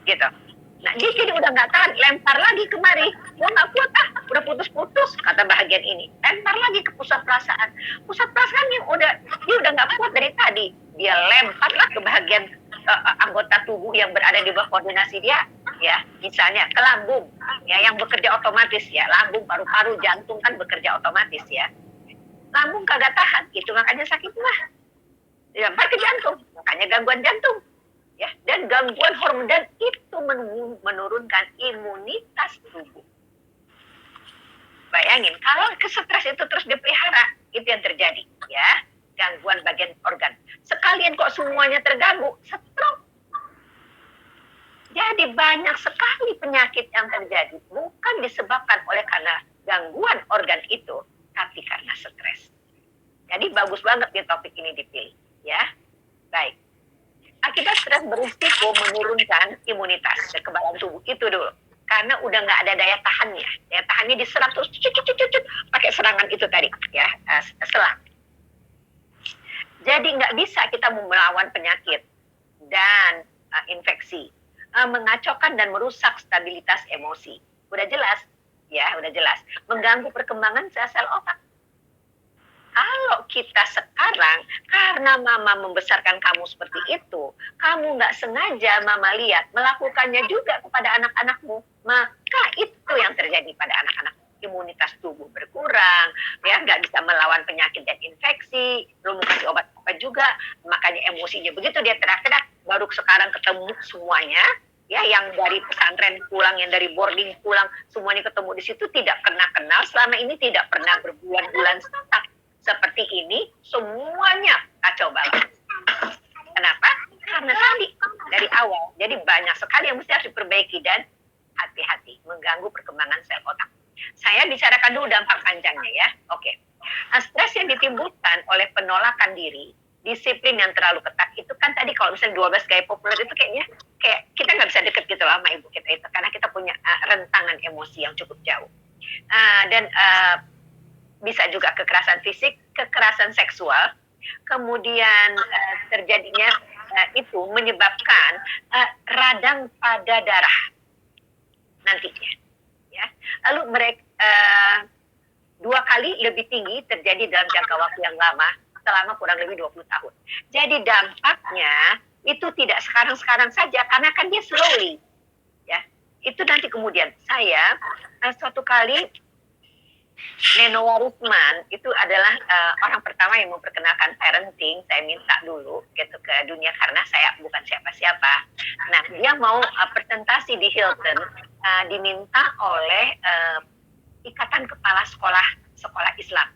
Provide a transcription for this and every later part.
gitu. Nah, dia jadi udah nggak tahan, lempar lagi kemari. Gua nggak kuat udah putus-putus, kata bahagian ini. Lempar lagi ke pusat perasaan. Pusat perasaan yang dia udah nggak kuat dari tadi. Dia lemparlah ke bahagian anggota tubuh yang berada di bawah koordinasi dia, ya, misalnya ke lambung, ya, yang bekerja otomatis, ya, lambung, paru-paru, jantung kan bekerja otomatis, ya. Lambung kagak tahan, gitu makanya sakit mah. Dilempar ke jantung, makanya gangguan jantung. Ya, dan gangguan hormon, dan itu menurunkan imunitas tubuh. Bayangin kalau stres itu terus dipelihara, itu yang terjadi, ya, gangguan bagian organ. Sekalian kok semuanya terganggu, stroke. Jadi banyak sekali penyakit yang terjadi bukan disebabkan oleh karena gangguan organ itu, tapi karena stres. Jadi bagus banget di topik ini dipilih, ya. Baik. Akibat stres berisiko menurunkan imunitas, kekebalan tubuh itu dulu. Karena udah nggak ada daya tahannya. Daya tahannya diserang terus pakai serangan itu tadi, ya, selang. Jadi nggak bisa kita melawan penyakit dan infeksi, mengacaukan dan merusak stabilitas emosi. Udah jelas, ya, udah jelas. Mengganggu perkembangan sel-sel otak. Kalau kita sekarang, karena mama membesarkan kamu seperti itu, kamu nggak sengaja mama lihat melakukannya juga kepada anak-anakmu, maka itu yang terjadi pada anak-anak. Imunitas tubuh berkurang, ya, nggak bisa melawan penyakit dan infeksi, belum kasih obat apa juga, makanya emosinya begitu dia teriak-teriak, baru sekarang ketemu semuanya, ya, yang dari pesantren pulang, yang dari boarding pulang, semuanya ketemu di situ, tidak pernah kenal, selama ini tidak pernah berbulan-bulan seperti ini, semuanya kacau banget. Kenapa? Karena tadi, dari awal. Jadi banyak sekali yang mesti harus diperbaiki dan hati-hati, mengganggu perkembangan sel otak. Saya bicarakan dulu dampak panjangnya, ya. Oke. Stres yang ditimbulkan oleh penolakan diri, disiplin yang terlalu ketat, itu kan tadi kalau misalnya 12 gaya populer itu kayaknya kayak kita nggak bisa deket gitu loh sama ibu kita itu, karena kita punya rentangan emosi yang cukup jauh. Dan bisa juga kekerasan fisik, kekerasan seksual, kemudian terjadinya itu menyebabkan radang pada darah nantinya, ya. Lalu mereka 2 kali lebih tinggi terjadi dalam jangka waktu yang lama, selama kurang lebih 20 tahun. Jadi dampaknya itu tidak sekarang-sekarang saja, karena kan dia slowly, ya. Itu nanti kemudian saya suatu kali, Neno Warisman itu adalah orang pertama yang memperkenalkan parenting. Saya minta dulu gitu ke dunia karena saya bukan siapa-siapa. Nah, dia mau presentasi di Hilton, diminta oleh Ikatan Kepala Sekolah Islam.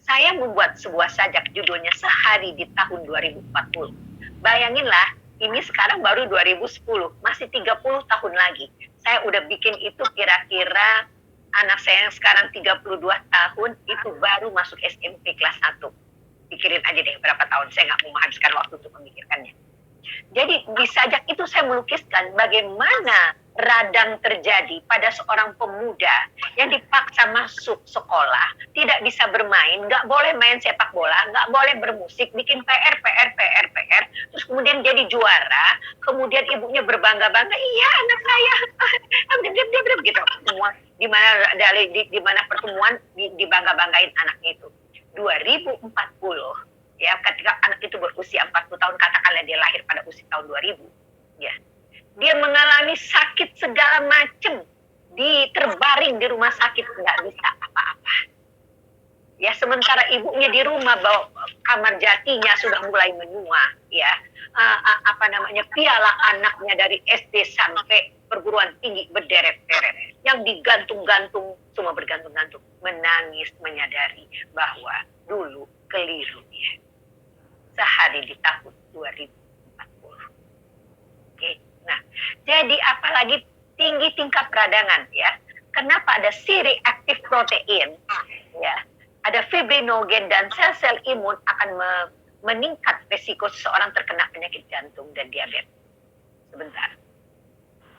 Saya membuat sebuah sajak judulnya Sehari di Tahun 2040. Bayanginlah, ini sekarang baru 2010, masih 30 tahun lagi. Saya udah bikin itu kira-kira anak saya yang sekarang 32 tahun itu baru masuk SMP kelas 1. Pikirin aja deh berapa tahun, saya nggak mau menghabiskan waktu untuk memikirkannya. Jadi di sajak itu saya melukiskan bagaimana radang terjadi pada seorang pemuda yang dipaksa masuk sekolah, tidak bisa bermain, nggak boleh main sepak bola, nggak boleh bermusik, bikin PR, terus kemudian jadi juara, kemudian ibunya berbangga-bangga, iya anak saya, gitu, semua di mana pertemuan dibangga-banggain anaknya itu. 2040, ya, ketika anak itu berusia 40 tahun, katakanlah dia lahir pada usia tahun 2000, ya, dia mengalami sakit segala macam, terbaring di rumah sakit, nggak bisa apa-apa. Ya, sementara ibunya di rumah bawa kamar jatinya sudah mulai menua, ya, piala anaknya dari SD sampai perguruan tinggi berderet-deret, yang digantung-gantung, semua bergantung-gantung, menangis menyadari bahwa dulu keliru dia. Sehari di tahun 2040. Oke. Nah, jadi apalagi tinggi tingkat peradangan, ya. Kenapa ada C-reactive protein, ya, ada fibrinogen dan sel-sel imun akan meningkat risiko seseorang terkena penyakit jantung dan diabetes. Sebentar.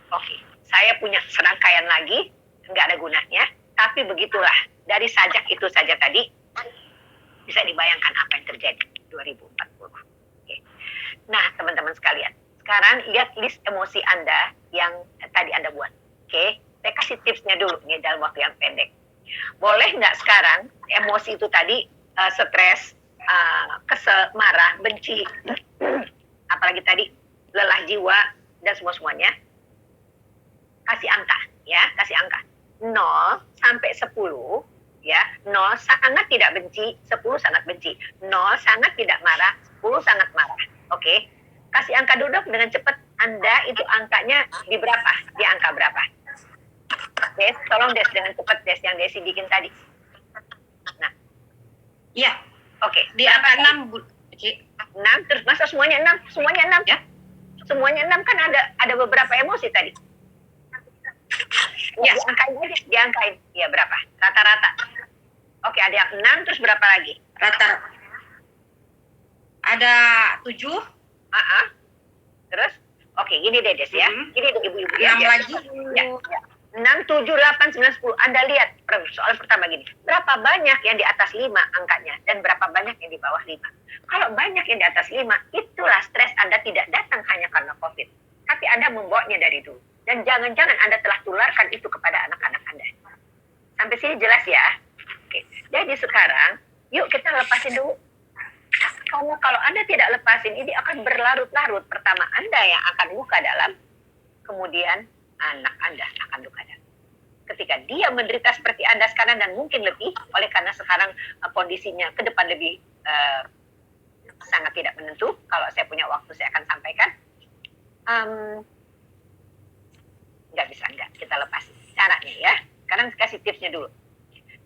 Oke, saya punya serangkaian lagi, nggak ada gunanya, tapi begitulah, dari sajak itu saja tadi, bisa dibayangkan apa yang terjadi 2040. Oke. Nah, teman-teman sekalian, sekarang lihat list emosi Anda yang tadi Anda buat. Oke, saya kasih tipsnya dulu nih dalam waktu yang pendek. Boleh nggak sekarang emosi itu tadi stres, kesel, marah, benci, apalagi tadi lelah jiwa dan semuanya, kasih angka ya, kasih angka 0 sampai 10 ya. 0 sangat tidak benci, 10 sangat benci. 0 sangat tidak marah, 10 sangat marah. Oke. Kasih angka duduk dengan cepat. Anda itu angkanya di berapa? Di angka berapa? Des, tolong Des dengan cepat Des yang Desi bikin tadi. Nah. Iya. Oke. Di angka 6, Bu. Oke. 6, terus masa semuanya 6? Semuanya 6 ya? Semuanya 6 kan ada beberapa emosi tadi. Ya, diangkain. Ya, berapa? Rata-rata. Oke, ada yang 6, terus berapa lagi? Rata. Ada 7. Terus? Oke, gini deh, Des ya. Gini deh, ibu-ibu. 6 lagi. Ya. 6, 7, 8, 9, 10. Anda lihat soal pertama gini. Berapa banyak yang di atas 5 angkanya dan berapa banyak yang di bawah 5? Kalau banyak yang di atas 5, itulah stres Anda tidak datang hanya karena COVID. Tapi Anda membawanya dari dulu. Dan jangan-jangan Anda telah tularkan itu kepada anak-anak Anda. Sampai sini jelas ya? Oke. Jadi sekarang, yuk kita lepasin dulu. Karena kalau Anda tidak lepasin, ini akan berlarut-larut. Pertama Anda yang akan luka dalam, kemudian anak Anda akan luka dalam. Ketika dia menderita seperti Anda sekarang dan mungkin lebih, oleh karena sekarang kondisinya ke depan lebih sangat tidak menentu. Kalau saya punya waktu saya akan sampaikan. Nggak, kita lepas caranya ya. Sekarang kasih tipsnya dulu.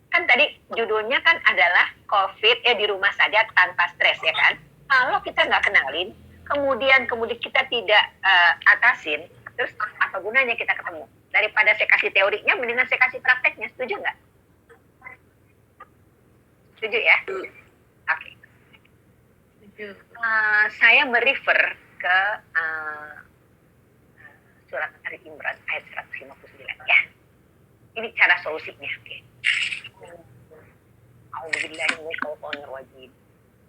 Kan tadi judulnya kan adalah COVID di rumah saja tanpa stres ya kan. Kalau kita nggak kenalin, kemudian kita tidak atasin, terus apa gunanya kita ketemu? Daripada saya kasih teorinya, mendingan saya kasih prakteknya. Setuju nggak? Setuju ya? Oke. Saya merefer ke surat Al-Imran ayat 159 ya. Ini cara solusinya. Oke. A'udzubillahi minasyaitonir rajim.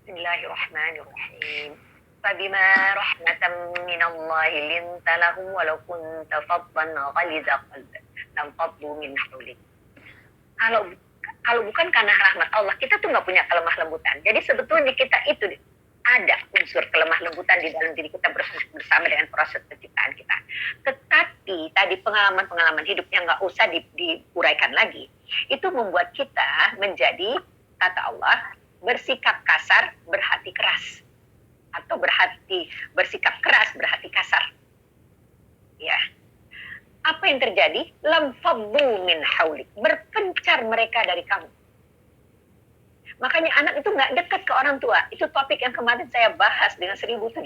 Bismillahirrahmanirrahim. Fabima rahmatan minallahi linta lahum walau kunta faddan ghaliza qalbi lam faddu min hawlik. Kalau bukan karena rahmat Allah, kita tuh nggak punya kelemah lembutan. Jadi sebetulnya kita itu ada unsur kelemah lembutan di dalam diri kita bersama dengan proses penciptaan kita. Tetapi tadi pengalaman-pengalaman hidup yang nggak usah diuraikan lagi, itu membuat kita menjadi, kata Allah, bersikap kasar, berhati keras. Atau bersikap keras, berhati kasar. Ya. Apa yang terjadi? Lam faddu min haulik. Berpencar mereka dari kamu. Makanya anak itu nggak dekat ke orang tua. Itu topik yang kemarin saya bahas dengan 1.700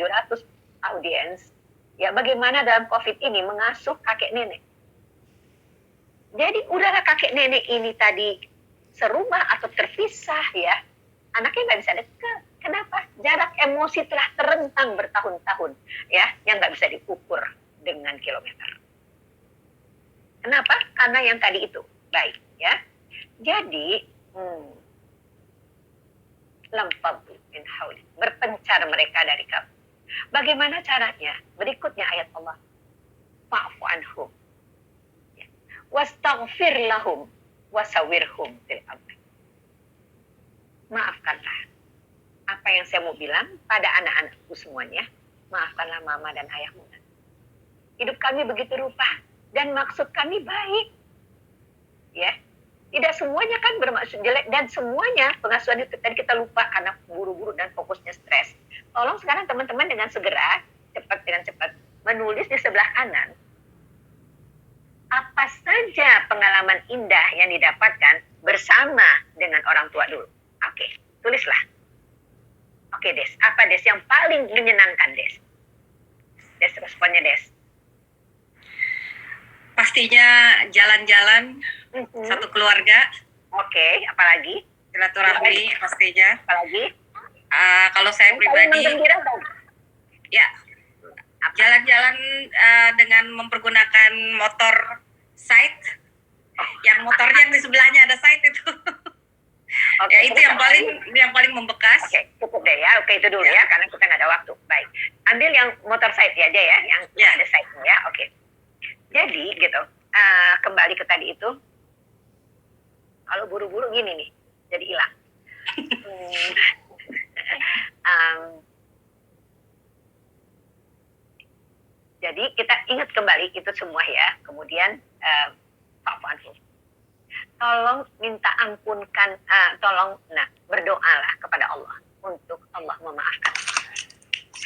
audiens. Ya, bagaimana dalam COVID ini mengasuh kakek nenek. Jadi udahlah kakek nenek ini tadi serumah atau terpisah ya. Anaknya nggak bisa dekat. Kenapa? Jarak emosi telah terentang bertahun-tahun. Ya, yang nggak bisa diukur dengan kilometer. Kenapa? Karena yang tadi itu. Baik, ya. Jadi, lampadu min hauli, berpencar mereka dari kamu. Bagaimana caranya? Berikutnya ayat Allah. Fa'fu anhum. Ya. Wastaghfir lahum wasawirhum fil amr. Maafkanlah. Apa yang saya mau bilang pada anak-anakku semuanya, maafkanlah mama dan ayahmu. Hidup kami begitu rupa dan maksud kami baik. Ya. Tidak semuanya kan bermaksud jelek dan semuanya pengasuhan itu tadi kita lupa karena buru-buru dan fokusnya stres. Tolong sekarang teman-teman dengan segera, cepat menulis di sebelah kanan apa saja pengalaman indah yang didapatkan bersama dengan orang tua dulu. Oke, tulislah. Oke, Des. Apa Des yang paling menyenangkan, Des? Des, responnya Des. Pastinya jalan-jalan satu keluarga. Oke, apalagi? Silaturahmi pastinya. Apalagi? Kalau saya pribadi, ya jalan-jalan dengan mempergunakan motor side, yang motornya yang di sebelahnya ada side itu. Oke, Ya itu yang paling membekas. Oke, cukup deh ya. Oke, itu dulu ya, karena kita nggak ada waktu. Baik, ambil yang motor side aja ya, yang ada side-nya ya. Oke. Jadi gitu, kembali ke tadi itu, kalau buru-buru gini nih, jadi hilang. Jadi kita ingat kembali itu semua ya. Kemudian tolong minta ampunkan, berdoalah kepada Allah untuk Allah memaafkan.